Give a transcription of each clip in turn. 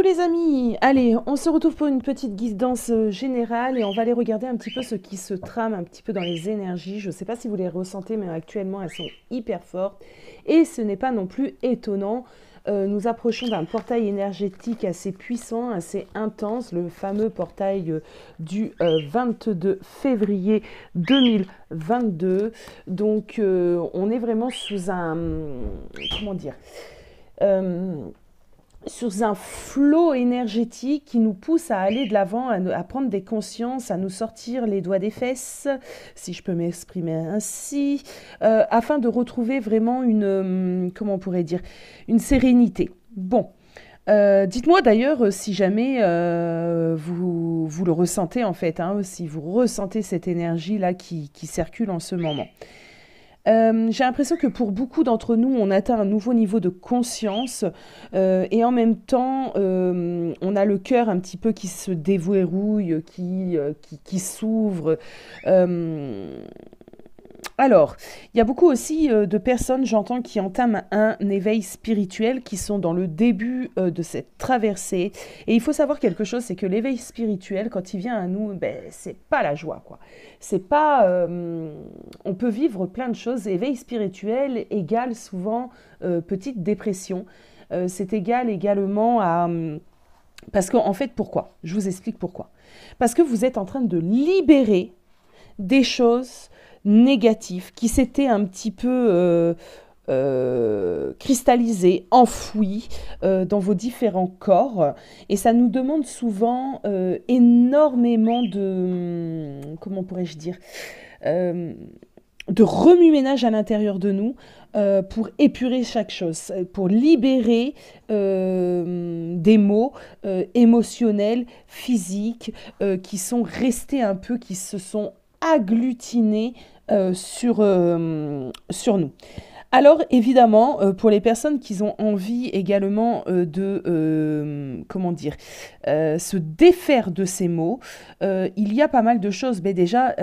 les amis, allez, on se retrouve pour une petite guidance générale et on va aller regarder un petit peu ce qui se trame un petit peu dans les énergies. Je ne sais pas si vous les ressentez, mais actuellement elles sont hyper fortes et ce n'est pas non plus étonnant. Nous approchons d'un portail énergétique assez puissant, assez intense, le fameux portail du 22 février 2022. Donc on est vraiment sous un, comment dire, euh, sur un flot énergétique qui nous pousse à aller de l'avant, à prendre des consciences, à nous sortir les doigts des fesses, si je peux m'exprimer ainsi, afin de retrouver vraiment une, comment on pourrait dire, une sérénité. Bon, dites-moi d'ailleurs si jamais vous le ressentez en fait, hein, si vous ressentez cette énergie-là qui circule en ce moment. J'ai l'impression que pour beaucoup d'entre nous, on atteint un nouveau niveau de conscience et en même temps, on a le cœur un petit peu qui se déverrouille, qui s'ouvre. Euh, alors, il y a beaucoup aussi de personnes, j'entends, qui entament un éveil spirituel, qui sont dans le début de cette traversée. Et il faut savoir quelque chose, c'est que l'éveil spirituel, quand il vient à nous, ben, c'est pas la joie, quoi. C'est pas... on peut vivre plein de choses. Éveil spirituel égale souvent petite dépression. C'est égal également à... parce qu'en fait, pourquoi? Je vous explique pourquoi. Parce que vous êtes en train de libérer des choses négatives qui s'étaient un petit peu cristallisées, enfouies dans vos différents corps. Et ça nous demande souvent énormément de... comment pourrais-je dire de remue-ménage à l'intérieur de nous pour épurer chaque chose, pour libérer des maux émotionnels, physiques, qui sont restés un peu, qui se sont agglutinés sur nous. Alors évidemment, pour les personnes qui ont envie également comment dire, se défaire de ces mots, il y a pas mal de choses. Mais déjà,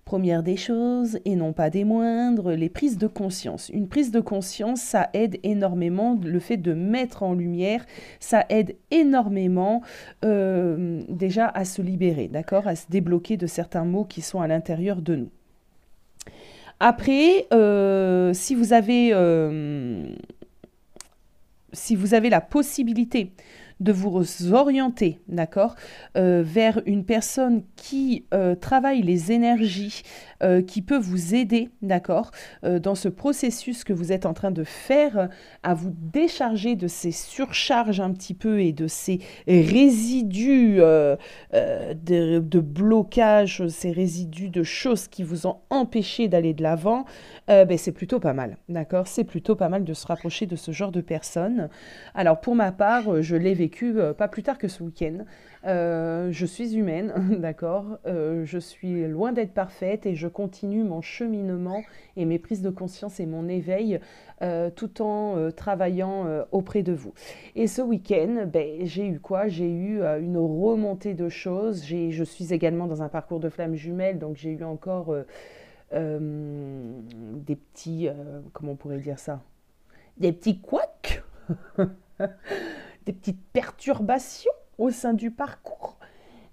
première des choses, et non pas des moindres, les prises de conscience. Une prise de conscience, ça aide énormément. Le fait de mettre en lumière, ça aide énormément déjà à se libérer, d'accord, à se débloquer de certains mots qui sont à l'intérieur de nous. Après, si vous avez la possibilité de vous orienter, d'accord, vers une personne qui travaille les énergies, qui peut vous aider, d'accord, dans ce processus que vous êtes en train de faire, à vous décharger de ces surcharges un petit peu et de ces résidus de blocage, ces résidus de choses qui vous ont empêché d'aller de l'avant, ben, c'est plutôt pas mal, d'accord, c'est plutôt pas mal de se rapprocher de ce genre de personnes. Alors pour ma part, je l'ai vécu pas plus tard que ce week-end. Je suis humaine, d'accord. Je suis loin d'être parfaite et je continue mon cheminement et mes prises de conscience et mon éveil tout en travaillant auprès de vous. Et ce week-end, ben, j'ai eu quoi? J'ai eu une remontée de choses. Je suis également dans un parcours de flammes jumelles, donc j'ai eu encore des petits, comment on pourrait dire ça? Des petits couacs, des petites perturbations au sein du parcours.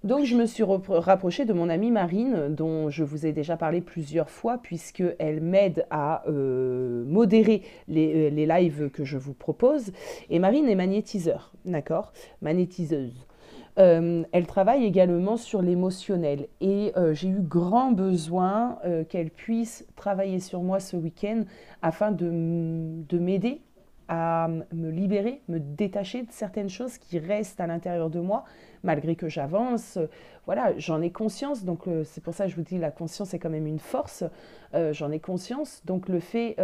Donc je me suis rapprochée de mon amie Marine, dont je vous ai déjà parlé plusieurs fois, puisqu'elle m'aide à modérer les lives que je vous propose. Et Marine est magnétiseur, d'accord? Magnétiseuse. Elle travaille également sur l'émotionnel et j'ai eu grand besoin qu'elle puisse travailler sur moi ce week-end afin de m'aider à me libérer, me détacher de certaines choses qui restent à l'intérieur de moi, malgré que j'avance. Voilà, j'en ai conscience, donc c'est pour ça que je vous dis la conscience est quand même une force. J'en ai conscience, donc le fait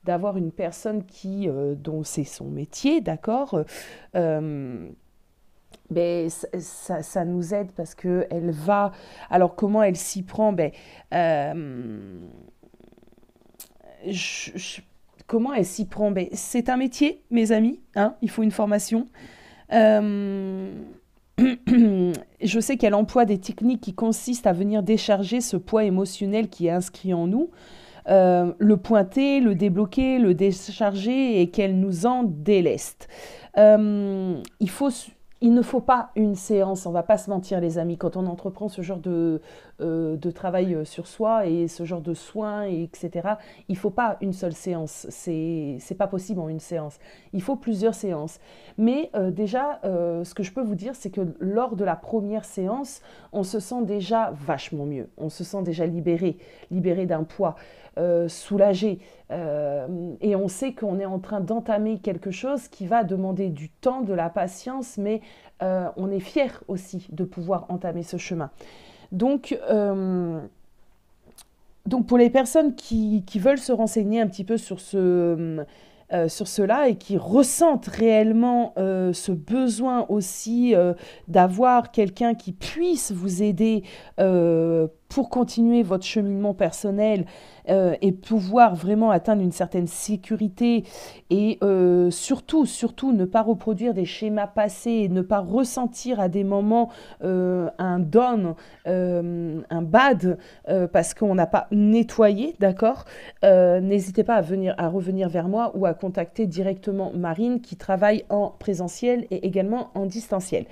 d'avoir une personne dont c'est son métier, d'accord, ben, ça nous aide parce qu'elle va... Alors comment elle s'y prend? Ben, je, je- comment elle s'y prend? Ben, c'est un métier, mes amis, hein, il faut une formation. Euh, je sais qu'elle emploie des techniques qui consistent à venir décharger ce poids émotionnel qui est inscrit en nous. le pointer, le débloquer, le décharger et qu'elle nous en déleste. Il faut il ne faut pas une séance, on va pas se mentir les amis, quand on entreprend ce genre de travail sur soi et ce genre de soins, etc. Il faut pas une seule séance, c'est pas possible en une séance. Il faut plusieurs séances. Mais déjà, ce que je peux vous dire, c'est que lors de la première séance, on se sent déjà vachement mieux, on se sent déjà libéré, libéré d'un poids, soulagé. Et on sait qu'on est en train d'entamer quelque chose qui va demander du temps, de la patience, mais on est fier aussi de pouvoir entamer ce chemin. Donc, donc pour les personnes qui veulent se renseigner un petit peu sur cela et qui ressentent réellement ce besoin aussi d'avoir quelqu'un qui puisse vous aider pour continuer votre cheminement personnel et pouvoir vraiment atteindre une certaine sécurité et surtout ne pas reproduire des schémas passés et ne pas ressentir à des moments un down, un bad parce qu'on n'a pas nettoyé, d'accord. N'hésitez pas à revenir vers moi ou à contacter directement Marine qui travaille en présentiel et également en distanciel.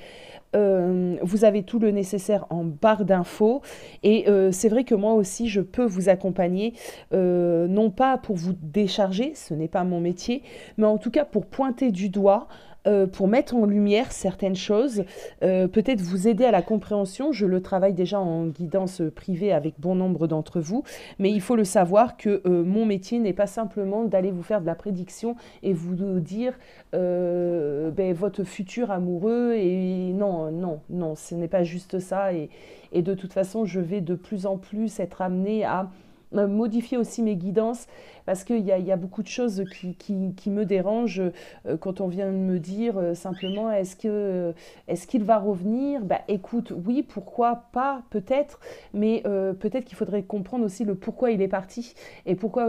Vous avez tout le nécessaire en barre d'infos et c'est vrai que moi aussi je peux vous accompagner, non pas pour vous décharger, ce n'est pas mon métier, mais en tout cas pour pointer du doigt, pour mettre en lumière certaines choses, peut-être vous aider à la compréhension. Je le travaille déjà en guidance privée avec bon nombre d'entre vous, mais il faut le savoir que mon métier n'est pas simplement d'aller vous faire de la prédiction et vous dire votre futur amoureux. Et non, non, non, ce n'est pas juste ça. Et de toute façon, je vais de plus en plus être amenée à modifier aussi mes guidances parce qu'il y a beaucoup de choses qui me dérangent quand on vient me dire simplement est-ce qu'il va revenir. Bah écoute, oui, pourquoi pas, peut-être, mais peut-être qu'il faudrait comprendre aussi le pourquoi il est parti et pourquoi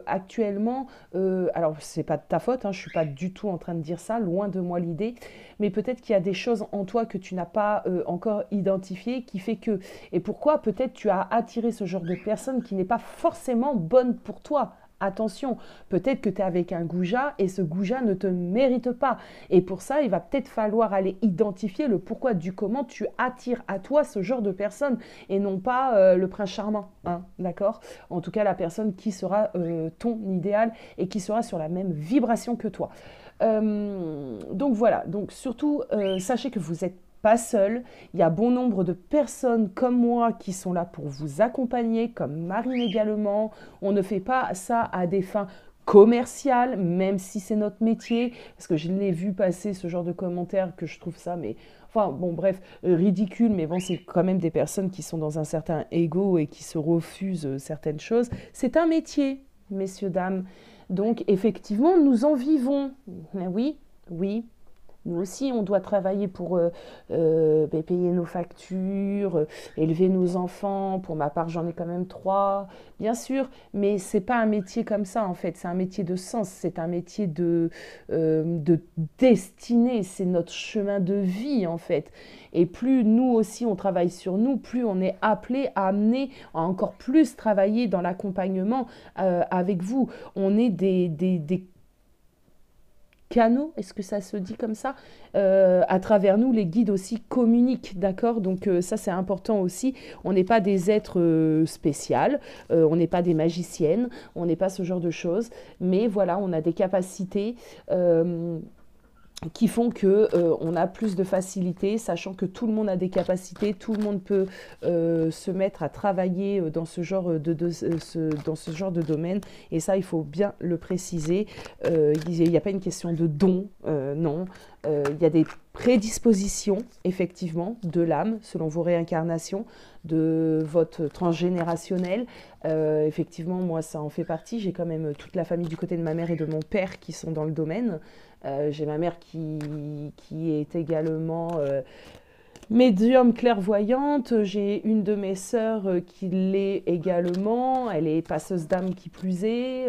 actuellement, alors c'est pas de ta faute, hein, je suis pas du tout en train de dire ça, loin de moi l'idée, mais peut-être qu'il y a des choses en toi que tu n'as pas encore identifiées qui fait que, et pourquoi peut-être tu as attiré ce genre de personne qui n'est pas forcément bonne pour toi. Attention, peut-être que tu es avec un goujat et ce goujat ne te mérite pas. Et pour ça, il va peut-être falloir aller identifier le pourquoi du comment tu attires à toi ce genre de personne et non pas le prince charmant. Hein, d'accord. En tout cas, la personne qui sera ton idéal et qui sera sur la même vibration que toi. Donc voilà, donc surtout, sachez que vous êtes pas seul. Il y a bon nombre de personnes comme moi qui sont là pour vous accompagner, comme Marine également. On ne fait pas ça à des fins commerciales, même si c'est notre métier, parce que je l'ai vu passer ce genre de commentaires que je trouve ça, mais enfin bon bref, ridicule, mais bon c'est quand même des personnes qui sont dans un certain ego et qui se refusent certaines choses. C'est un métier, messieurs, dames. Donc effectivement, nous en vivons. Oui, oui. Nous aussi, on doit travailler pour payer nos factures, élever nos enfants. Pour ma part, j'en ai quand même 3, bien sûr. Mais c'est pas un métier comme ça, en fait. C'est un métier de sens, c'est un métier de destinée. C'est notre chemin de vie, en fait. Et plus nous aussi, on travaille sur nous, plus on est appelé à amener à encore plus travailler dans l'accompagnement avec vous. On est des canaux, est-ce que ça se dit comme ça, à travers nous, les guides aussi communiquent, d'accord. Donc ça c'est important aussi, on n'est pas des êtres spéciaux, on n'est pas des magiciennes, on n'est pas ce genre de choses, mais voilà, on a des capacités qui font que on a plus de facilité, sachant que tout le monde a des capacités, tout le monde peut se mettre à travailler dans ce genre dans ce genre de domaine, et ça il faut bien le préciser. Il n'y a pas une question de don, non. Il y a des prédispositions effectivement de l'âme selon vos réincarnations, de votre transgénérationnel. Effectivement, moi ça en fait partie, j'ai quand même toute la famille du côté de ma mère et de mon père qui sont dans le domaine. J'ai ma mère qui est également médium clairvoyante. J'ai une de mes sœurs qui l'est également. Elle est passeuse d'âme qui plus est.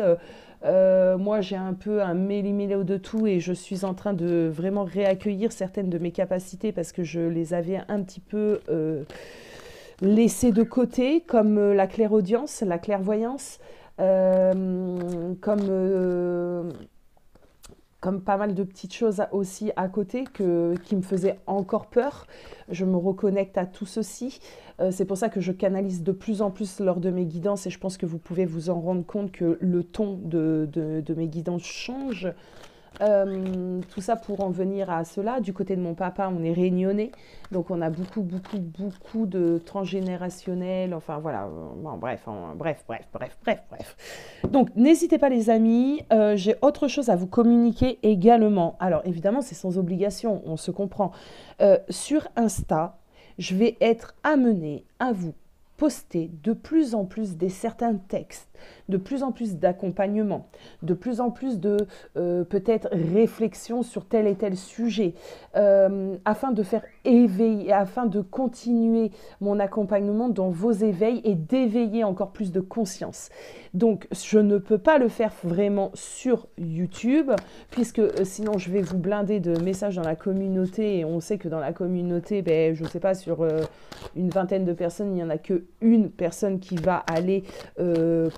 Moi, j'ai un peu un méli-mélo de tout et je suis en train de vraiment réaccueillir certaines de mes capacités parce que je les avais un petit peu laisser de côté, comme la clairaudience, la clairvoyance, comme comme pas mal de petites choses aussi à côté qui me faisaient encore peur. Je me reconnecte à tout ceci. C'est pour ça que je canalise de plus en plus lors de mes guidances et je pense que vous pouvez vous en rendre compte que le ton de mes guidances change. Tout ça pour en venir à cela. Du côté de mon papa, on est réunionnais, donc on a beaucoup de transgénérationnel. Enfin voilà, bon, bref. Donc n'hésitez pas les amis, j'ai autre chose à vous communiquer également. Alors évidemment, c'est sans obligation, on se comprend. Sur Insta, je vais être amenée à vous poster de plus en plus certains textes, de plus en plus d'accompagnement, de plus en plus de peut-être réflexion sur tel et tel sujet, afin de faire éveiller, afin de continuer mon accompagnement dans vos éveils et d'éveiller encore plus de conscience. Donc je ne peux pas le faire vraiment sur YouTube, puisque sinon je vais vous blinder de messages dans la communauté, et on sait que dans la communauté, ben, je ne sais pas, sur une vingtaine de personnes, il n'y en a qu'une personne qui va aller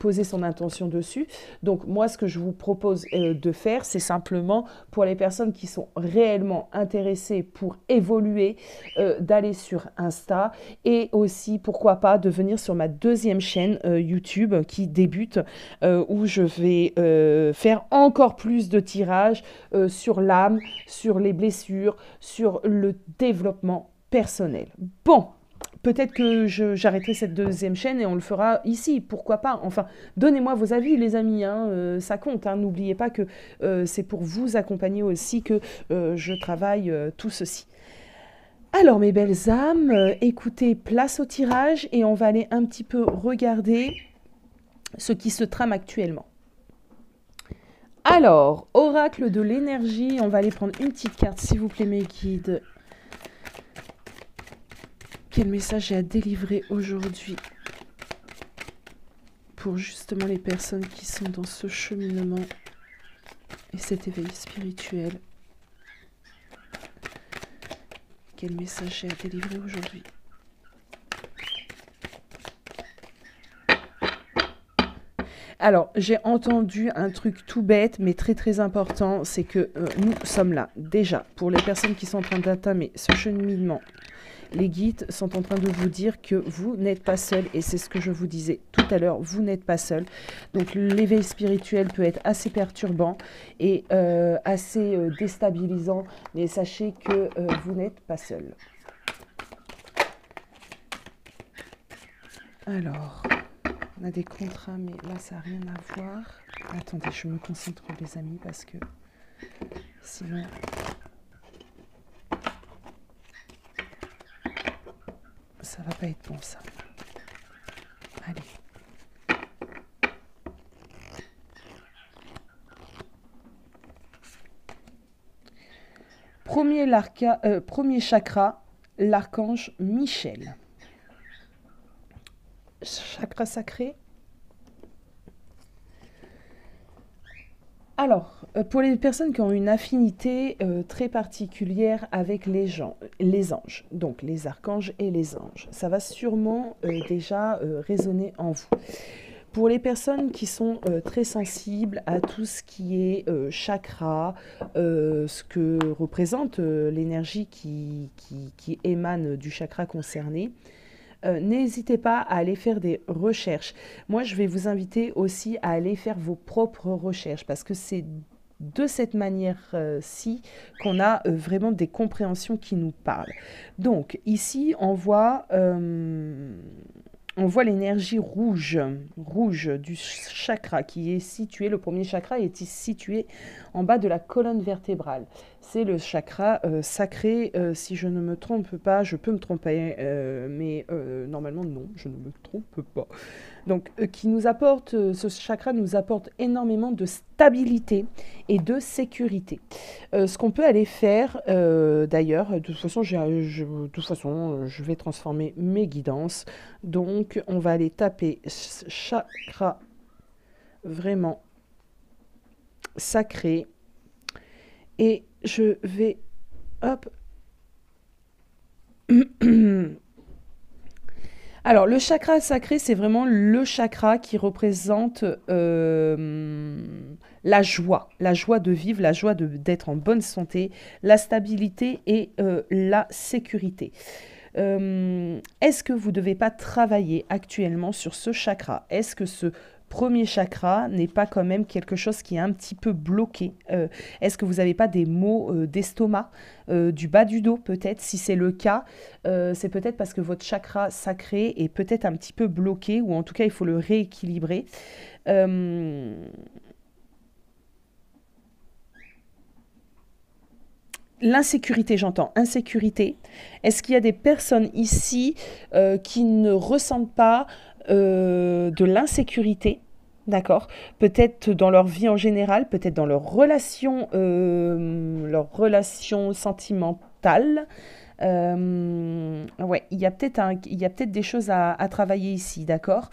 poser son intention dessus. Donc moi, ce que je vous propose de faire, c'est simplement pour les personnes qui sont réellement intéressées pour évoluer, d'aller sur Insta et aussi, pourquoi pas, de venir sur ma deuxième chaîne YouTube qui débute, où je vais faire encore plus de tirages sur l'âme, sur les blessures, sur le développement personnel. Bon, peut-être que j'arrêterai cette deuxième chaîne et on le fera ici, pourquoi pas. Enfin, donnez-moi vos avis les amis, hein, ça compte. Hein. N'oubliez pas que c'est pour vous accompagner aussi que je travaille tout ceci. Alors mes belles âmes, écoutez, place au tirage et on va aller un petit peu regarder ce qui se trame actuellement. Alors, oracle de l'énergie, on va aller prendre une petite carte s'il vous plaît mes guides. Quel message j'ai à délivrer aujourd'hui pour justement les personnes qui sont dans ce cheminement et cet éveil spirituel. Quel message j'ai à délivrer aujourd'hui? Alors, j'ai entendu un truc tout bête, mais très important, c'est que nous sommes là. Déjà, pour les personnes qui sont en train d'entamer ce cheminement, les guides sont en train de vous dire que vous n'êtes pas seul, et c'est ce que je vous disais tout à l'heure, vous n'êtes pas seul. Donc l'éveil spirituel peut être assez perturbant et assez déstabilisant, mais sachez que vous n'êtes pas seul. Alors, on a des contrats, mais là ça n'a rien à voir. Attendez, je me concentre les amis, parce que sinon... ça va pas être bon ça. Allez. Premier chakra, l'archange Michel. Chakra sacré. Alors, pour les personnes qui ont une affinité très particulière avec les anges, donc les archanges et les anges, ça va sûrement déjà résonner en vous. Pour les personnes qui sont très sensibles à tout ce qui est chakra, ce que représente l'énergie qui émane du chakra concerné, n'hésitez pas à aller faire des recherches. Moi, je vais vous inviter aussi à aller faire vos propres recherches, parce que c'est de cette manière-ci qu'on a vraiment des compréhensions qui nous parlent. Donc, ici, on voit l'énergie rouge du chakra qui est situé, le premier chakra est situé en bas de la colonne vertébrale. C'est le chakra sacré, si je ne me trompe pas, je peux me tromper, mais normalement non, je ne me trompe pas. Donc, ce chakra nous apporte énormément de stabilité et de sécurité. Ce qu'on peut aller faire, d'ailleurs, de toute façon, je vais transformer mes guidances. Donc, on va aller taper chakra vraiment sacré. Et je vais, hop. Alors, le chakra sacré, c'est vraiment le chakra qui représente la joie de vivre, la joie d'être en bonne santé, la stabilité et la sécurité. Est-ce que vous ne devez pas travailler actuellement sur ce chakra? Est-ce que ce premier chakra n'est pas quand même quelque chose qui est un petit peu bloqué? Est-ce que vous n'avez pas des maux d'estomac, du bas du dos peut-être? Si c'est le cas, c'est peut-être parce que votre chakra sacré est peut-être un petit peu bloqué, ou en tout cas il faut le rééquilibrer. Euh, L'insécurité, j'entends, insécurité. Est-ce qu'il y a des personnes ici qui ne ressentent pas de l'insécurité? D'accord. Peut-être dans leur vie en général, peut-être dans leurs relations sentimentales. Ouais, il y a peut-être des choses à travailler ici, d'accord.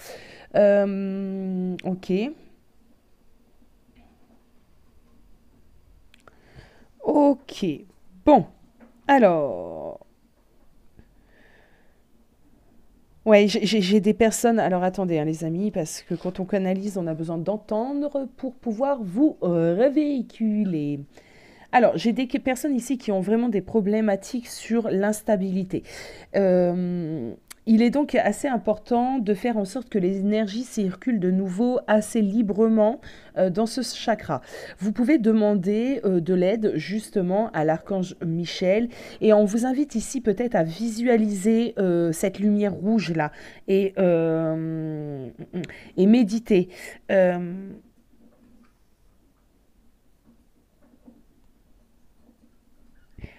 Ok. Ok. Bon. Alors, ouais, j'ai des personnes. Alors attendez, hein, les amis, parce que quand on canalise, on a besoin d'entendre pour pouvoir vous revéhiculer. Alors, j'ai des personnes ici qui ont vraiment des problématiques sur l'instabilité. Euh, il est donc assez important de faire en sorte que les énergies circulent de nouveau assez librement dans ce chakra. Vous pouvez demander de l'aide justement à l'archange Michel, et on vous invite ici peut-être à visualiser cette lumière rouge là et méditer. Euh,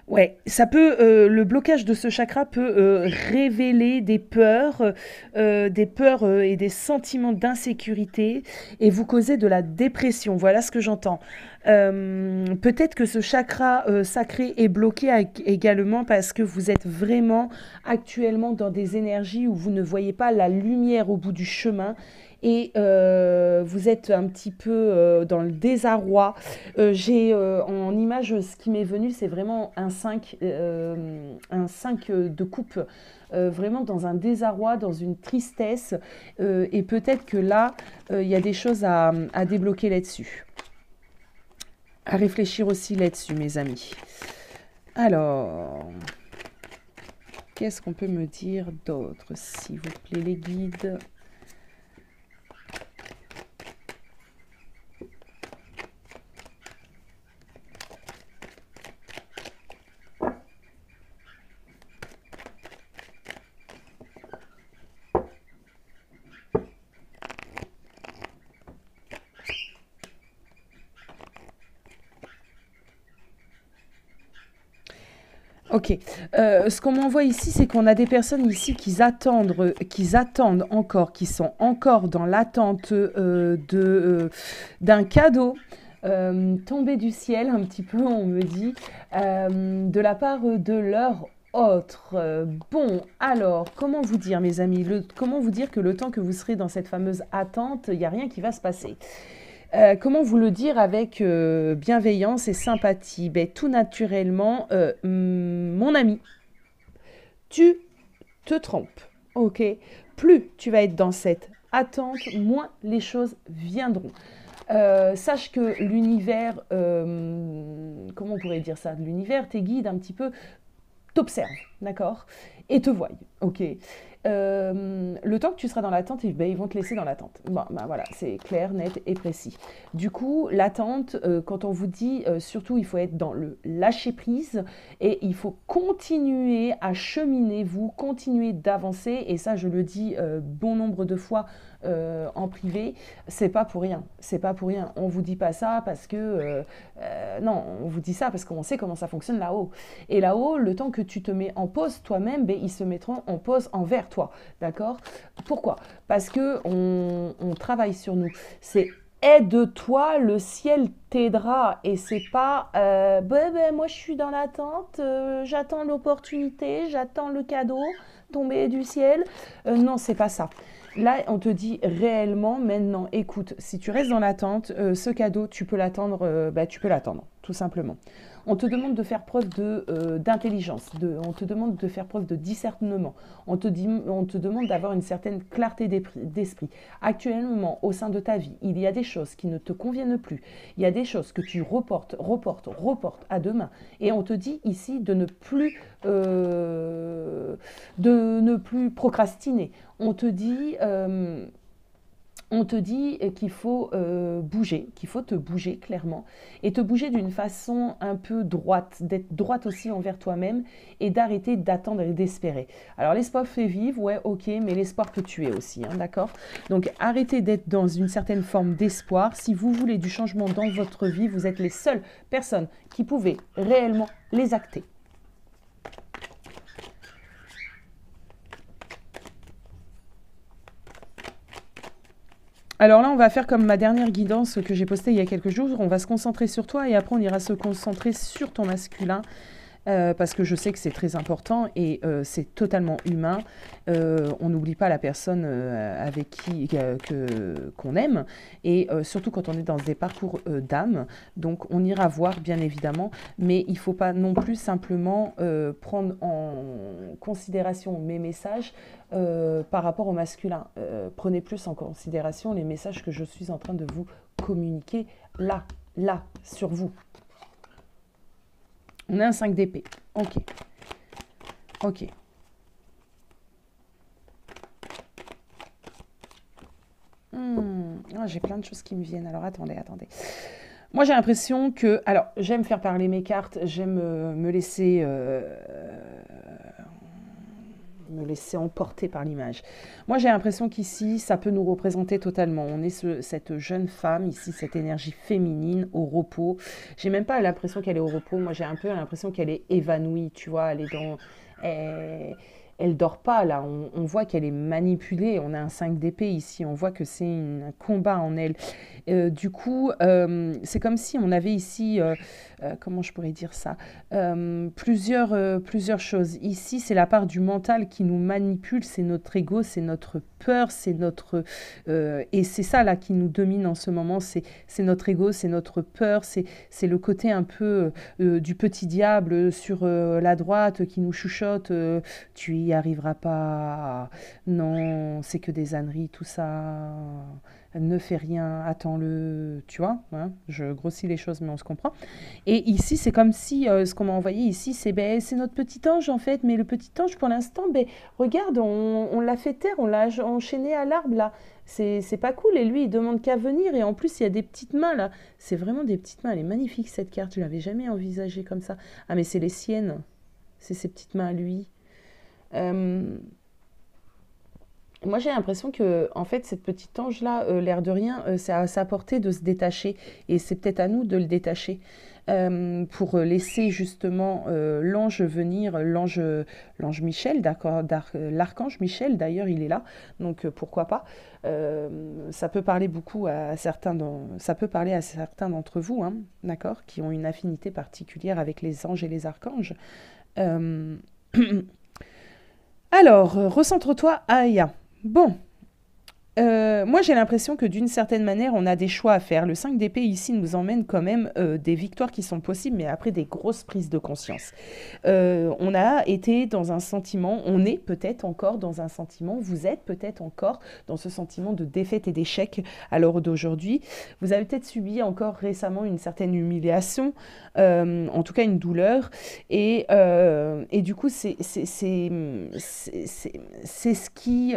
Ouais, le blocage de ce chakra peut révéler des peurs et des sentiments d'insécurité et vous causer de la dépression. Voilà ce que j'entends. Peut-être que ce chakra sacré est bloqué également parce que vous êtes vraiment actuellement dans des énergies où vous ne voyez pas la lumière au bout du chemin et vous êtes un petit peu dans le désarroi. J'ai en image, ce qui m'est venu, c'est vraiment un 5 de coupe, vraiment dans un désarroi, dans une tristesse, et peut-être que là, il y a des choses à débloquer là-dessus, à réfléchir aussi là-dessus, mes amis. Alors, qu'est-ce qu'on peut me dire d'autre, s'il vous plaît, les guides? Ok. Ce qu'on m'envoie ici, c'est qu'on a des personnes ici qui attendent encore, qui sont encore dans l'attente d'un cadeau tombé du ciel, un petit peu, on me dit, de la part de leur autre. Bon, alors, comment vous dire, mes amis, comment vous dire que le temps que vous serez dans cette fameuse attente, il n'y a rien qui va se passer? Comment vous le dire avec bienveillance et sympathie? Ben, tout naturellement, mon ami, tu te trompes, ok? Plus tu vas être dans cette attente, moins les choses viendront. Sache que l'univers, comment on pourrait dire ça? L'univers, tes guides un petit peu, t'observent, d'accord? Et te voient, ok? Le temps que tu seras dans l'attente, ben, ils vont te laisser dans l'attente. Bon, ben voilà, c'est clair, net et précis. Du coup, l'attente, quand on vous dit, surtout, il faut être dans le lâcher-prise et il faut continuer à cheminer, vous, continuer d'avancer. Et ça, je le dis bon nombre de fois en privé, c'est pas pour rien. C'est pas pour rien. On vous dit pas ça parce que... non, on vous dit ça parce qu'on sait comment ça fonctionne là-haut. Et là-haut, le temps que tu te mets en pause toi-même, ben, ils se mettront en pause envers toi. D'accord? Pourquoi? Parce que on travaille sur nous. C'est aide-toi, le ciel t'aidera. Et c'est pas moi je suis dans l'attente, j'attends l'opportunité, j'attends le cadeau tombé du ciel. Non, c'est pas ça. Là, on te dit réellement maintenant, écoute, si tu restes dans l'attente, ce cadeau, tu peux l'attendre, tu peux l'attendre, tout simplement. On te demande de faire preuve d'intelligence, on te demande de faire preuve de discernement, on te demande d'avoir une certaine clarté d'esprit. Actuellement, au sein de ta vie, il y a des choses qui ne te conviennent plus, il y a des choses que tu reportes à demain, et on te dit ici de ne plus procrastiner. On te dit qu'il faut bouger, qu'il faut te bouger clairement, et te bouger d'une façon un peu droite, d'être droite aussi envers toi-même, et d'arrêter d'attendre et d'espérer. Alors l'espoir fait vivre, ouais, ok, mais l'espoir peut tuer aussi, hein, d'accord? Donc arrêtez d'être dans une certaine forme d'espoir. Si vous voulez du changement dans votre vie, vous êtes les seules personnes qui pouvez réellement les acter. Alors là, on va faire comme ma dernière guidance que j'ai postée il y a quelques jours. On va se concentrer sur toi et après, on ira se concentrer sur ton masculin. Parce que je sais que c'est très important et c'est totalement humain. On n'oublie pas la personne avec qui qu'on aime, et surtout quand on est dans des parcours d'âme. Donc on ira voir bien évidemment, mais il ne faut pas non plus simplement prendre en considération mes messages par rapport au masculin. Prenez plus en considération les messages que je suis en train de vous communiquer là, sur vous. On a un 5 d'épée. Ok. Ok. Oh, j'ai plein de choses qui me viennent. Alors, attendez. Moi, j'ai l'impression que... Alors, j'aime faire parler mes cartes. J'aime me laisser emporter par l'image. Moi, j'ai l'impression qu'ici, ça peut nous représenter totalement. On est cette jeune femme, ici, cette énergie féminine au repos. J'ai même pas l'impression qu'elle est au repos. Moi, j'ai un peu l'impression qu'elle est évanouie, tu vois. Elle est dans... Elle dort pas, là. On voit qu'elle est manipulée. On a un 5 d'épée ici. On voit que c'est un combat en elle. Du coup, c'est comme si on avait ici... comment je pourrais dire ça, plusieurs choses. Ici, c'est la part du mental qui nous manipule, c'est notre ego, c'est notre peur, c'est notre... et c'est ça là qui nous domine en ce moment, c'est notre ego, c'est notre peur, c'est le côté un peu du petit diable sur la droite qui nous chuchote, tu y arriveras pas, non, c'est que des âneries, tout ça... Ne fais rien, attends-le, tu vois, hein, je grossis les choses, mais on se comprend. Et ici, c'est comme si, ce qu'on m'a envoyé ici, c'est notre petit ange, en fait, mais le petit ange, pour l'instant, regarde, on l'a fait taire, on l'a enchaîné à l'arbre, là, c'est pas cool, et lui, il demande qu'à venir, et en plus, il y a des petites mains, là, c'est vraiment des petites mains, elle est magnifique, cette carte, je l'avais jamais envisagée comme ça. Ah, mais c'est les siennes, c'est ses petites mains à lui. Moi, j'ai l'impression que, en fait, cette petite ange-là, l'air de rien, c'est à sa portée de se détacher. Et c'est peut-être à nous de le détacher pour laisser justement l'ange venir, l'ange Michel, d'accord, l'archange Michel, d'ailleurs, il est là. Donc, pourquoi pas. Ça peut parler beaucoup à certains d'entre vous, hein, d'accord, qui ont une affinité particulière avec les anges et les archanges. Alors, recentre-toi, Aya. Bon, moi j'ai l'impression que d'une certaine manière, on a des choix à faire. Le 5 d'épée ici nous emmène quand même des victoires qui sont possibles, mais après des grosses prises de conscience. On a été dans un sentiment, on est peut-être encore dans un sentiment, vous êtes peut-être encore dans ce sentiment de défaite et d'échec à l'heure d'aujourd'hui. Vous avez peut-être subi encore récemment une certaine humiliation, en tout cas une douleur, et du coup c'est ce qui...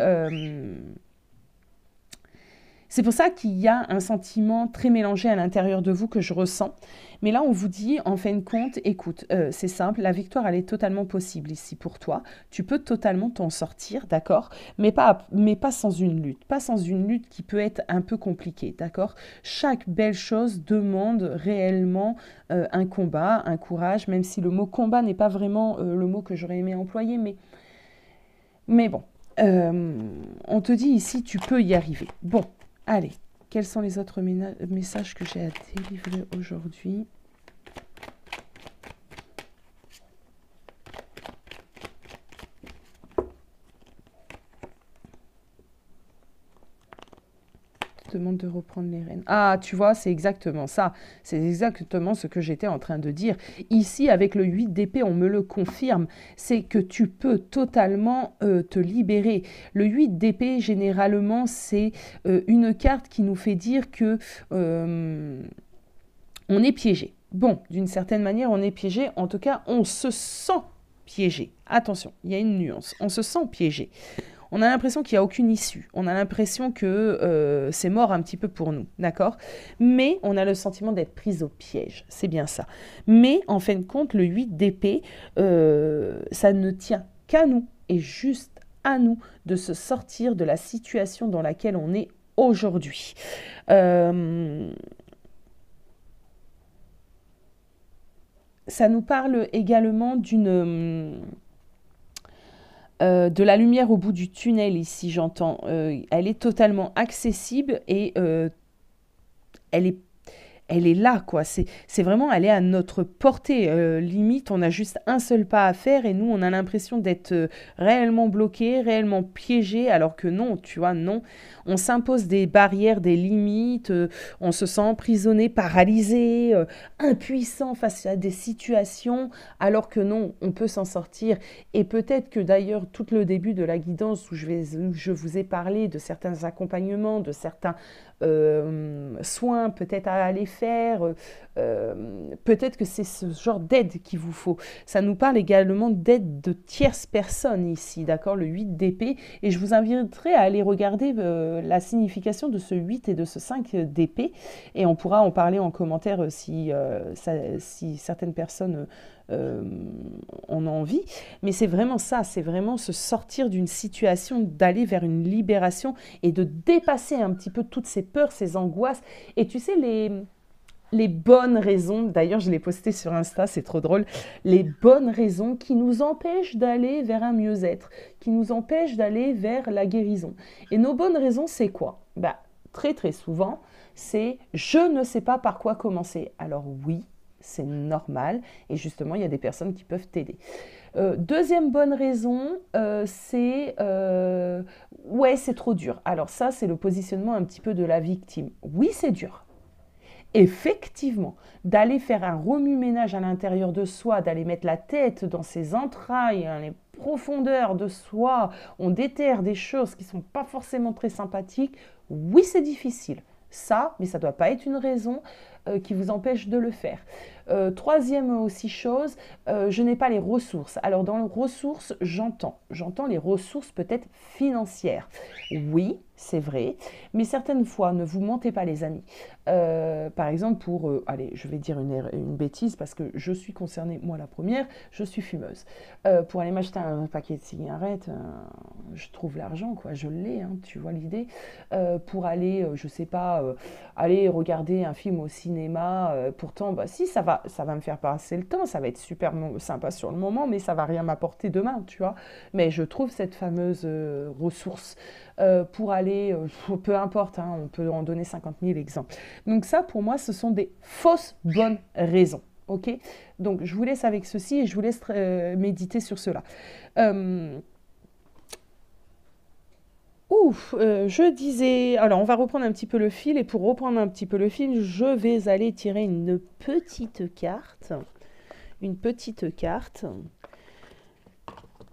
c'est pour ça qu'il y a un sentiment très mélangé à l'intérieur de vous que je ressens. Mais là, on vous dit, en fin de compte, écoute, c'est simple, la victoire, elle est totalement possible ici pour toi. Tu peux totalement t'en sortir, d'accord, mais pas sans une lutte. Pas sans une lutte qui peut être un peu compliquée, d'accord. Chaque belle chose demande réellement un combat, un courage, même si le mot combat n'est pas vraiment le mot que j'aurais aimé employer, mais bon. On te dit ici, tu peux y arriver. Bon. Allez, quels sont les autres messages que j'ai à délivrer aujourd'hui? Demande de reprendre les rênes. Ah, tu vois, c'est exactement ça. C'est exactement ce que j'étais en train de dire. Ici, avec le 8 d'épée, on me le confirme. C'est que tu peux totalement te libérer. Le 8 d'épée, généralement, c'est une carte qui nous fait dire que on est piégé. Bon, d'une certaine manière, on est piégé. En tout cas, on se sent piégé. Attention, il y a une nuance. On se sent piégé. On a l'impression qu'il n'y a aucune issue. On a l'impression que c'est mort un petit peu pour nous, d'accord? Mais on a le sentiment d'être pris au piège. C'est bien ça. Mais en fin de compte, le 8 d'épée, ça ne tient qu'à nous et juste à nous de se sortir de la situation dans laquelle on est aujourd'hui. Ça nous parle également de la lumière au bout du tunnel ici, j'entends. Elle est totalement accessible et elle est là, quoi. C'est vraiment, elle est à notre portée. Limite, on a juste un seul pas à faire et nous, on a l'impression d'être réellement bloqué, réellement piégé, alors que non, tu vois, non. On s'impose des barrières, des limites, on se sent emprisonné, paralysé, impuissant face à des situations, alors que non, on peut s'en sortir. Et peut-être que d'ailleurs, tout le début de la guidance où je vous ai parlé de certains accompagnements, de certains soins peut-être à aller faire, peut-être que c'est ce genre d'aide qu'il vous faut. Ça nous parle également d'aide de tierces personnes ici, d'accord, le 8 d'épée, et je vous inviterai à aller regarder la signification de ce 8 et de ce 5 d'épée, et on pourra en parler en commentaire si certaines personnes en ont envie, mais c'est vraiment ça, c'est vraiment se sortir d'une situation, d'aller vers une libération et de dépasser un petit peu toutes ces peurs, ces angoisses, et tu sais, les bonnes raisons, d'ailleurs je l'ai posté sur Insta, c'est trop drôle, les bonnes raisons qui nous empêchent d'aller vers un mieux-être, qui nous empêchent d'aller vers la guérison. Et nos bonnes raisons, c'est quoi? Très très souvent, c'est « je ne sais pas par quoi commencer ». Alors oui, c'est normal, et justement, il y a des personnes qui peuvent t'aider. Deuxième bonne raison, c'est ouais, c'est trop dur. Alors ça, c'est le positionnement un petit peu de la victime. Oui, c'est dur. Effectivement, d'aller faire un remue-ménage à l'intérieur de soi, d'aller mettre la tête dans ses entrailles, hein, les profondeurs de soi, on déterre des choses qui ne sont pas forcément très sympathiques, oui, c'est difficile. Ça, mais ça ne doit pas être une raison qui vous empêche de le faire. Troisième aussi chose, je n'ai pas les ressources. Alors dans les ressources, j'entends les ressources peut-être financières. Oui, c'est vrai, mais certaines fois, ne vous mentez pas les amis. Par exemple allez, je vais dire une bêtise parce que je suis concernée, moi la première, je suis fumeuse. Pour aller m'acheter un paquet de cigarettes, je trouve l'argent, quoi, je l'ai, hein, tu vois l'idée. Pour aller, je sais pas, aller regarder un film au cinéma, pourtant, si, ça va me faire passer le temps, ça va être super sympa sur le moment, mais ça va rien m'apporter demain, tu vois. Mais je trouve cette fameuse ressource pour aller, peu importe, hein, on peut en donner 50 000 exemples. Donc ça, pour moi, ce sont des fausses bonnes raisons. Ok, donc je vous laisse avec ceci et je vous laisse méditer sur cela. Je disais, alors on va reprendre un petit peu le fil, et pour reprendre un petit peu le fil, je vais aller tirer une petite carte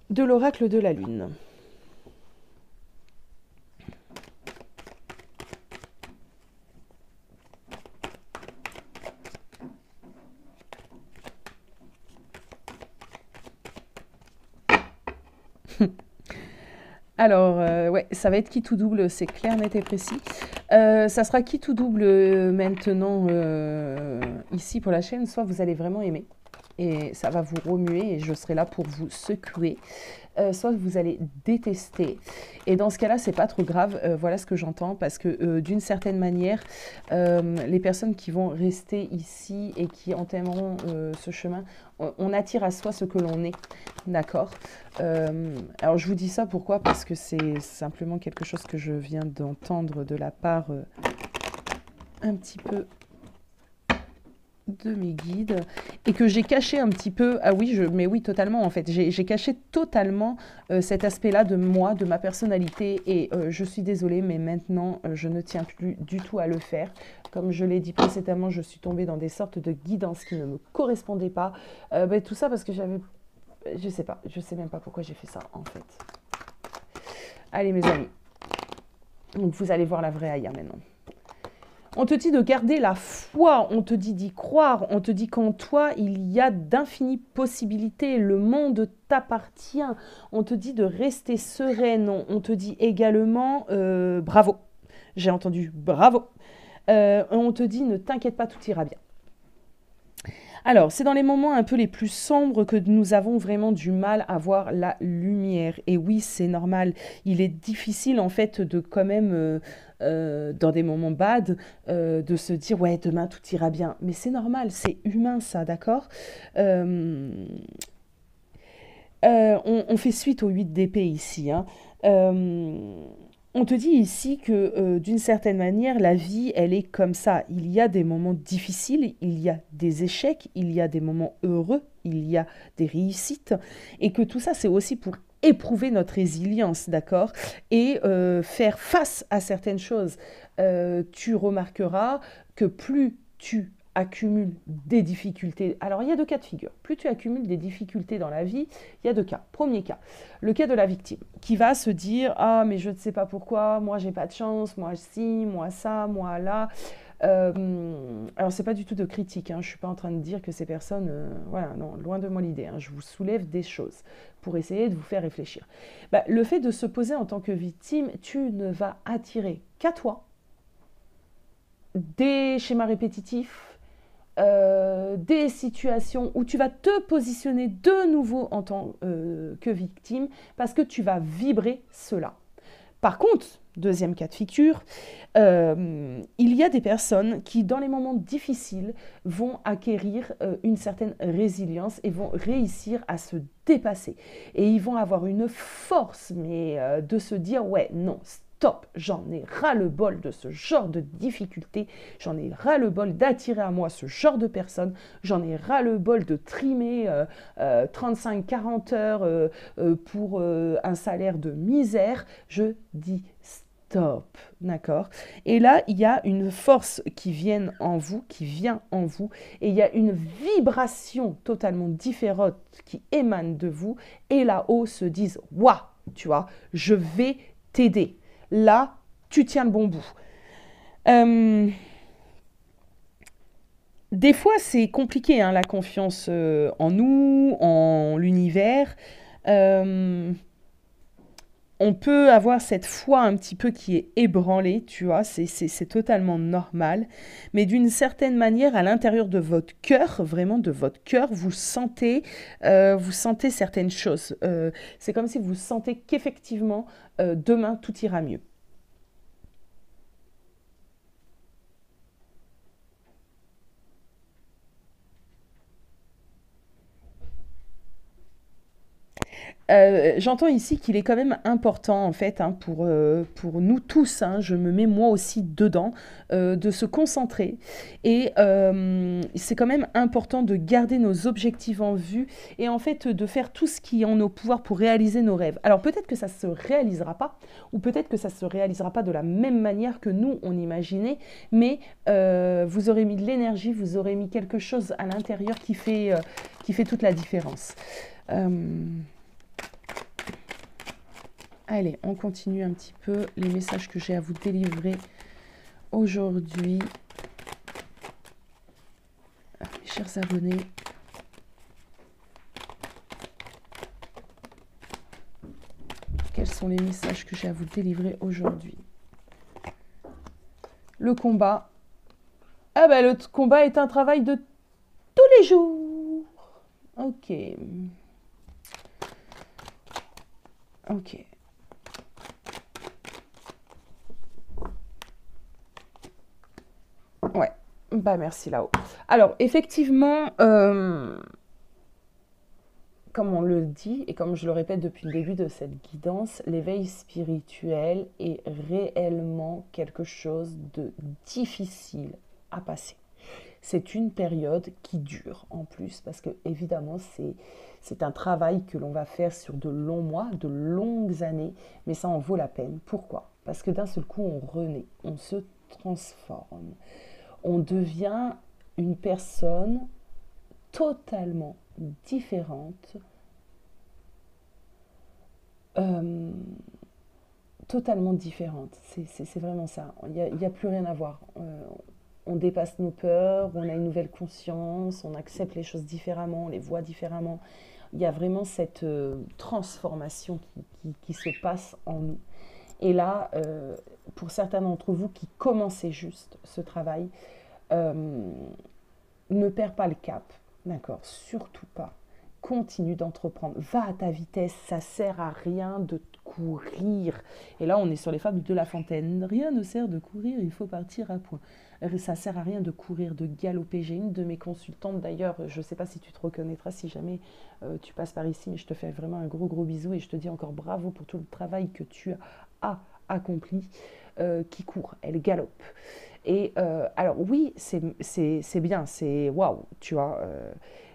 de l'oracle de la lune. Alors, ouais, ça va être qui tout double, c'est clair, net et précis. Ça sera qui tout double maintenant ici pour la chaîne. Soit vous allez vraiment aimer et ça va vous remuer et je serai là pour vous secouer. Soit vous allez détester. Et dans ce cas-là, c'est pas trop grave. Voilà ce que j'entends, parce que d'une certaine manière, les personnes qui vont rester ici et qui entameront ce chemin, on attire à soi ce que l'on est, d'accord. Alors je vous dis ça pourquoi? Parce que c'est simplement quelque chose que je viens d'entendre de la part un petit peu de mes guides et que j'ai caché un petit peu, ah oui, mais oui, totalement en fait, j'ai caché totalement cet aspect-là de moi, de ma personnalité et je suis désolée, mais maintenant, je ne tiens plus du tout à le faire. Comme je l'ai dit précédemment, je suis tombée dans des sortes de guidances qui ne me correspondaient pas. Tout ça parce que j'avais, je sais pas, je sais même pas pourquoi j'ai fait ça en fait. Allez mes amis, donc vous allez voir la vraie Aya maintenant. On te dit de garder la foi, on te dit d'y croire, on te dit qu'en toi, il y a d'infinies possibilités, le monde t'appartient, on te dit de rester sereine, on te dit également bravo, j'ai entendu bravo, on te dit ne t'inquiète pas, tout ira bien. Alors, c'est dans les moments un peu les plus sombres que nous avons vraiment du mal à voir la lumière. Et oui, c'est normal. Il est difficile, en fait, de quand même, dans des moments bad, de se dire, ouais, demain, tout ira bien. Mais c'est normal, c'est humain, ça, d'accord. On fait suite au 8 d'épée ici, hein. On te dit ici que d'une certaine manière, la vie, elle est comme ça. Il y a des moments difficiles, il y a des échecs, il y a des moments heureux, il y a des réussites, et que tout ça, c'est aussi pour éprouver notre résilience, d'accord, et faire face à certaines choses. Tu remarqueras que plus tu accumules des difficultés. Alors, il y a deux cas de figure. Plus tu accumules des difficultés dans la vie, il y a deux cas. Premier cas, le cas de la victime, qui va se dire « Ah, mais je ne sais pas pourquoi, moi, j'ai pas de chance, moi, ci, moi, ça, moi, là. » Alors, c'est pas du tout de critique, hein. Je suis pas en train de dire que ces personnes... voilà, non, loin de moi l'idée. Hein. Je vous soulève des choses pour essayer de vous faire réfléchir. Le fait de se poser en tant que victime, tu ne vas attirer qu'à toi des schémas répétitifs, des situations où tu vas te positionner de nouveau en tant que victime parce que tu vas vibrer cela. Par contre, deuxième cas de figure, il y a des personnes qui, dans les moments difficiles, vont acquérir une certaine résilience et vont réussir à se dépasser. Et ils vont avoir une force, mais de se dire, ouais, non, stop, j'en ai ras-le-bol de ce genre de difficultés, j'en ai ras-le-bol d'attirer à moi ce genre de personnes, j'en ai ras-le-bol de trimer 35-40 heures pour un salaire de misère, je dis stop, d'accord? Et là, il y a une force qui vient en vous, et il y a une vibration totalement différente qui émane de vous, et là-haut se disent, waouh, tu vois, je vais t'aider. Là, tu tiens le bon bout. Des fois, c'est compliqué, hein, la confiance en nous, en l'univers. On peut avoir cette foi un petit peu qui est ébranlée, tu vois, c'est totalement normal. Mais d'une certaine manière, à l'intérieur de votre cœur, vraiment de votre cœur, vous sentez certaines choses. C'est comme si vous sentez qu'effectivement, demain, tout ira mieux. J'entends ici qu'il est quand même important, en fait, hein, pour nous tous, hein, je me mets moi aussi dedans, de se concentrer. Et c'est quand même important de garder nos objectifs en vue et en fait de faire tout ce qui est en nos pouvoirs pour réaliser nos rêves. Alors peut-être que ça ne se réalisera pas, ou peut-être que ça ne se réalisera pas de la même manière que nous, on imaginait, mais vous aurez mis de l'énergie, vous aurez mis quelque chose à l'intérieur qui fait toute la différence. Allez, on continue un petit peu les messages que j'ai à vous délivrer aujourd'hui. Mes chers abonnés, quels sont les messages que j'ai à vous délivrer aujourd'hui? Le combat. Ah ben, le combat est un travail de tous les jours. Ok. Ok. Ouais, bah merci là-haut. Alors, effectivement, comme on le dit et comme je le répète depuis le début de cette guidance, l'éveil spirituel est réellement quelque chose de difficile à passer. c'est une période qui dure en plus, parce que évidemment, c'est un travail que l'on va faire sur de longs mois, de longues années, mais ça en vaut la peine. Pourquoi? Parce que d'un seul coup, on renaît, on se transforme, on devient une personne totalement différente, euh, totalement différente. C'est vraiment ça. Il y a plus rien à voir. On dépasse nos peurs, on a une nouvelle conscience, on accepte les choses différemment, on les voit différemment. Il y a vraiment cette transformation qui se passe en nous. Et là, pour certains d'entre vous qui commencez juste ce travail, euh, ne perds pas le cap, d'accord? Surtout pas. Continue d'entreprendre. Va à ta vitesse, ça sert à rien de courir. Et là, on est sur les fables de La Fontaine. Rien ne sert de courir, il faut partir à point. Ça sert à rien de courir, de galoper. J'ai une de mes consultantes, d'ailleurs, je ne sais pas si tu te reconnaîtras si jamais tu passes par ici, mais je te fais vraiment un gros bisou et je te dis encore bravo pour tout le travail que tu as accompli, qui court, elle galope. Et alors oui, c'est bien, c'est waouh, tu vois.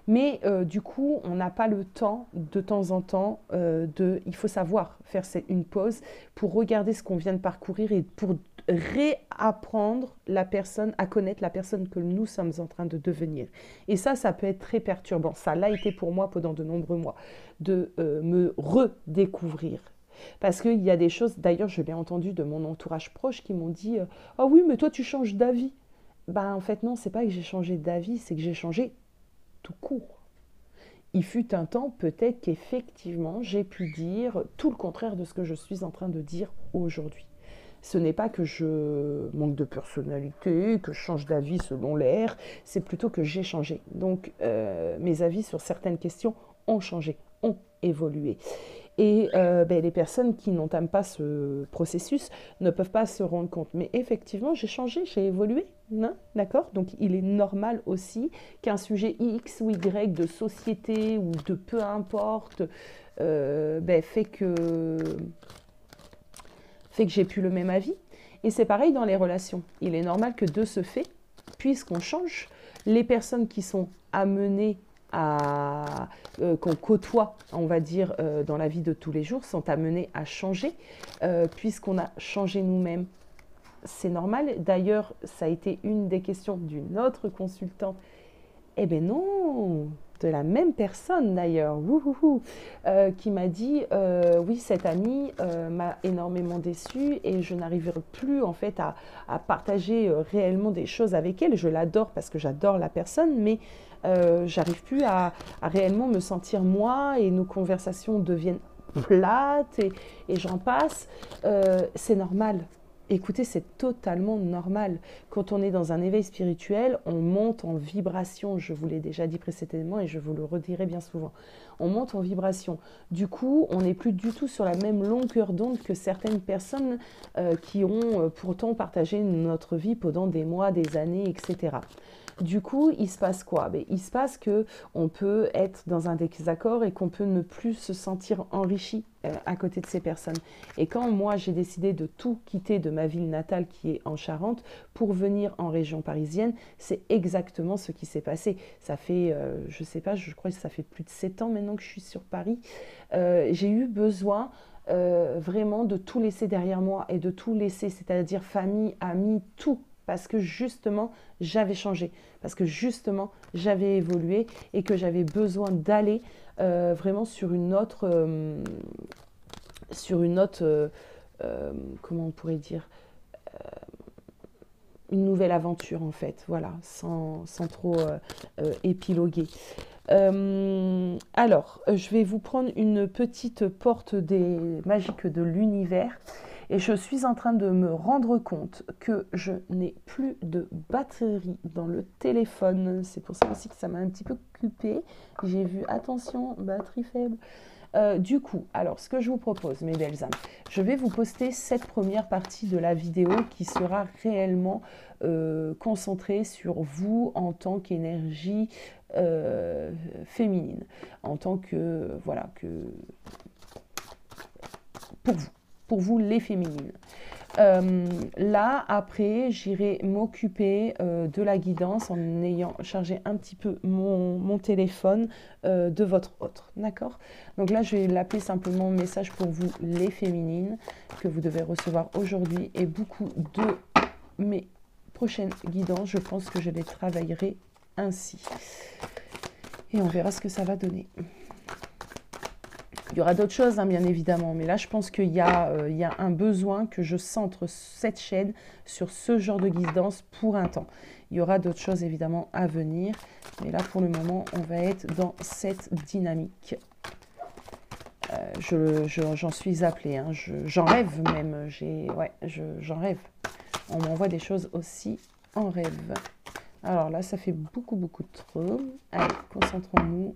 Mais du coup, on n'a pas le temps, de temps en temps, il faut savoir faire une pause pour regarder ce qu'on vient de parcourir et pour réapprendre la personne, à connaître la personne que nous sommes en train de devenir. Et ça peut être très perturbant. Ça l'a été pour moi pendant de nombreux mois, de me redécouvrir. Parce qu'il y a des choses, d'ailleurs je l'ai entendu de mon entourage proche qui m'ont dit « Ah oui, mais toi tu changes d'avis ». Ben en fait non, c'est pas que j'ai changé d'avis, c'est que j'ai changé tout court. Il fut un temps peut-être qu'effectivement j'ai pu dire tout le contraire de ce que je suis en train de dire aujourd'hui. Ce n'est pas que je manque de personnalité, que je change d'avis selon l'air, c'est plutôt que j'ai changé. Donc mes avis sur certaines questions ont changé, ont évolué. Et les personnes qui n'entament pas ce processus ne peuvent pas se rendre compte. Mais effectivement, j'ai changé, j'ai évolué. Hein, d'accord? Donc il est normal aussi qu'un sujet X ou Y de société ou de peu importe fait que j'ai plus le même avis. Et c'est pareil dans les relations. Il est normal que de ce fait, puisqu'on change, les personnes qui sont amenées qu'on côtoie, on va dire, dans la vie de tous les jours, sont amenées à changer, puisqu'on a changé nous-mêmes. C'est normal. D'ailleurs, ça a été une des questions d'une autre consultante. Eh bien non, de la même personne d'ailleurs, qui m'a dit oui, cette amie m'a énormément déçue et je n'arriverai plus en fait à partager réellement des choses avec elle. Je l'adore parce que j'adore la personne, mais j'arrive plus à réellement me sentir moi et nos conversations deviennent plates et j'en passe. C'est normal. Écoutez, c'est totalement normal. Quand on est dans un éveil spirituel, on monte en vibration. Je vous l'ai déjà dit précédemment et je vous le redirai bien souvent. On monte en vibration. Du coup, on n'est plus du tout sur la même longueur d'onde que certaines personnes qui ont pourtant partagé notre vie pendant des mois, des années, etc. Du coup, il se passe quoi? Il se passe qu'on peut être dans un désaccord et qu'on peut ne plus se sentir enrichi à côté de ces personnes. Et quand moi, j'ai décidé de tout quitter de ma ville natale qui est en Charente pour venir en région parisienne, c'est exactement ce qui s'est passé. Ça fait, je sais pas, je crois que ça fait plus de 7 ans maintenant que je suis sur Paris. J'ai eu besoin vraiment de tout laisser derrière moi et de tout laisser, c'est-à-dire famille, amis, tout. Parce que justement, j'avais changé, parce que justement, j'avais évolué et que j'avais besoin d'aller vraiment sur une autre, comment on pourrait dire, une nouvelle aventure en fait, voilà, sans trop épiloguer. Alors, je vais vous prendre une petite porte magique de l'univers. Et je suis en train de me rendre compte que je n'ai plus de batterie dans le téléphone. C'est pour ça aussi que ça m'a un petit peu occupée. J'ai vu, attention, batterie faible. Du coup, alors ce que je vous propose, mes belles âmes, je vais vous poster cette première partie de la vidéo qui sera réellement concentrée sur vous en tant qu'énergie féminine, en tant que, voilà, que pour vous les féminines. Là, après, j'irai m'occuper de la guidance en ayant chargé un petit peu mon téléphone de votre autre. D'accord? Donc là, je vais l'appeler simplement message pour vous, les féminines, que vous devez recevoir aujourd'hui. Et beaucoup de mes prochaines guidances, je pense que je les travaillerai ainsi. Et on verra ce que ça va donner. Il y aura d'autres choses, hein, bien évidemment, mais là, je pense qu'il y a un besoin que je centre cette chaîne sur ce genre de guidance pour un temps. Il y aura d'autres choses, évidemment, à venir, mais là, pour le moment, on va être dans cette dynamique. J'en suis appelée, hein, j'en rêve même, ouais, j'en rêve. On m'envoie des choses aussi en rêve. Alors là, ça fait beaucoup, beaucoup trop. Allez, concentrons-nous.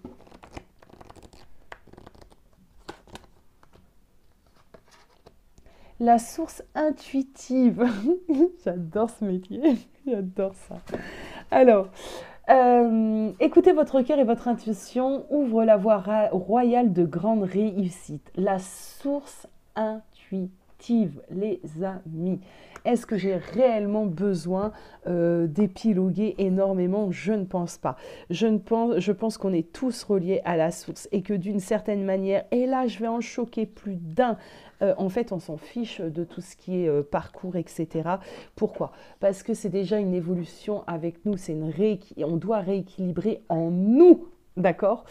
La source intuitive. J'adore ce métier. J'adore ça. Alors, écoutez votre cœur et votre intuition ouvre la voie royale de grande réussite. La source intuitive, les amis. Est-ce que j'ai réellement besoin d'épiloguer énormément? Je ne pense pas. Je pense qu'on est tous reliés à la source et que d'une certaine manière, et là je vais en choquer plus d'un, en fait on s'en fiche de tout ce qui est parcours, etc. Pourquoi? Parce que c'est déjà une évolution avec nous, on doit rééquilibrer en nous. D'accord,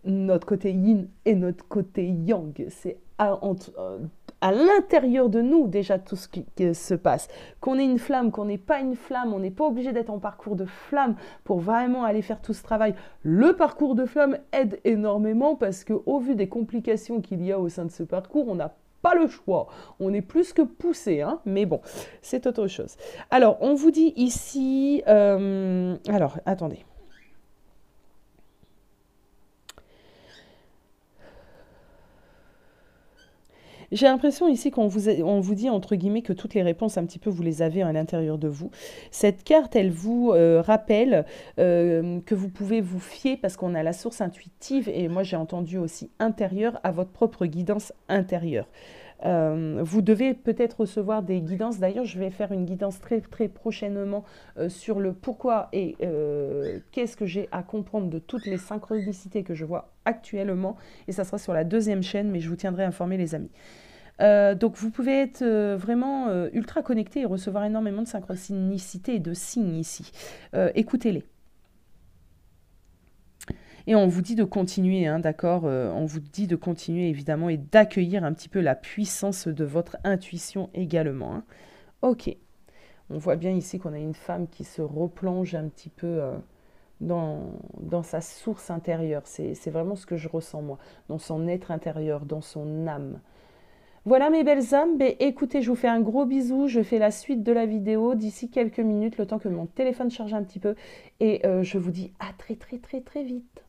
notre côté yin et notre côté yang, c'est à l'intérieur de nous déjà tout ce qui se passe. Qu'on ait une flamme, qu'on n'ait pas une flamme, on n'est pas obligé d'être en parcours de flamme pour vraiment aller faire tout ce travail. Le parcours de flamme aide énormément parce qu'au vu des complications qu'il y a au sein de ce parcours, on n'a pas le choix. On est plus que poussé, hein, mais bon, c'est autre chose. Alors, on vous dit ici... alors, attendez. J'ai l'impression ici qu'on vous dit, entre guillemets, que toutes les réponses, un petit peu, vous les avez à l'intérieur de vous. Cette carte, elle vous rappelle que vous pouvez vous fier, parce qu'on a la source intuitive, et moi j'ai entendu aussi intérieure, à votre propre guidance intérieure. Vous devez peut-être recevoir des guidances. D'ailleurs, je vais faire une guidance très, très prochainement sur le pourquoi et qu'est-ce que j'ai à comprendre de toutes les synchronicités que je vois actuellement. Et ça sera sur la deuxième chaîne, mais je vous tiendrai informé, les amis. Donc, vous pouvez être vraiment ultra connecté et recevoir énormément de synchronicité et de signes ici. Écoutez-les. Et on vous dit de continuer, hein, d'accord? On vous dit de continuer, évidemment, et d'accueillir un petit peu la puissance de votre intuition également. Hein. Ok. On voit bien ici qu'on a une femme qui se replonge un petit peu dans sa source intérieure. C'est vraiment ce que je ressens, moi, dans son être intérieur, dans son âme. Voilà mes belles âmes, écoutez, je vous fais un gros bisou, je fais la suite de la vidéo d'ici quelques minutes, le temps que mon téléphone charge un petit peu, et je vous dis à très très très très vite.